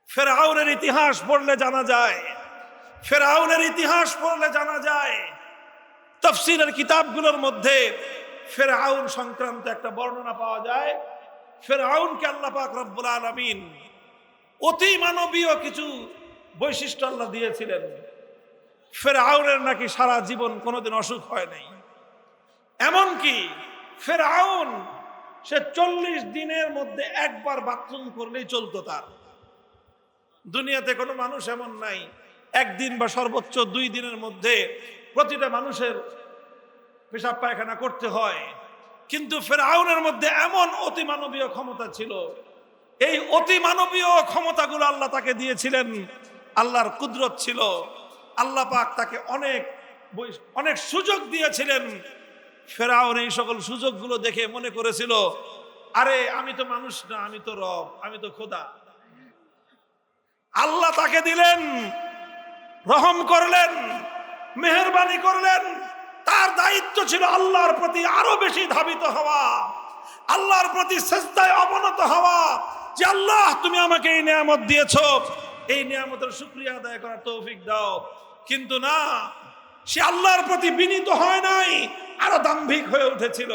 ফেরাউনের ইতিহাস পড়লে জানা যায়, ফেরাউনের ইতিহাস পড়লে জানা যায়, তাফসীরের কিতাবগুলোর মধ্যে ফেরাউন সংক্রান্ত একটা বর্ণনা পাওয়া যায়। ফেরাউনকে আল্লাহ পাক রব্বুল আলামিন অতি মানবীয় কিছু বৈশিষ্ট্য আল্লাহ দিয়েছিলেন। ফেরাউনের নাকি সারা জীবন কোনোদিন অসুখ হয় নাই। এমনকি ফেরাউন সে 40 দিনের মধ্যে একবার বাথরুম করলেই চলতো তার। দুনিয়াতে কোনো মানুষ এমন নাই একদিন বা সর্বোচ্চ 2 দিনের মধ্যে প্রতিটা মানুষের পেশাব পায়খানা করতে হয়। কিন্তু ফেরাউনের মধ্যে এমন অতি মানবীয় ক্ষমতা ছিল। এই অতি মানবীয় ক্ষমতাগুলো আল্লাহ তাকে দিয়েছিলেন, আল্লাহর কুদরত ছিল। আল্লাহ পাক তাকে অনেক সুযোগ দিয়েছিলেন। ফেরাউন এই সকল সুযোগগুলো দেখে মনে করেছিল, আরে আমি তো মানুষ না, আমি তো রব, আমি তো খোদা। আল্লাহ তাকে দিলেন, রহম করলেন, মেহেরবানি করলেন। তার দায়িত্ব ছিল আল্লাহর প্রতি আরো বেশি ধাবিত হওয়া, আল্লাহর প্রতি সিজদায় অবনত হওয়া, যে আল্লাহ তুমি আমাকে এই নিয়ামত দিয়েছো, এই নিয়ামতের শুকরিয়া আদায় করার তৌফিক দাও। কিন্তু না, সে আল্লাহর প্রতি বিনীত হয় নাই, আরো দাম্ভিক হয়ে উঠেছিল।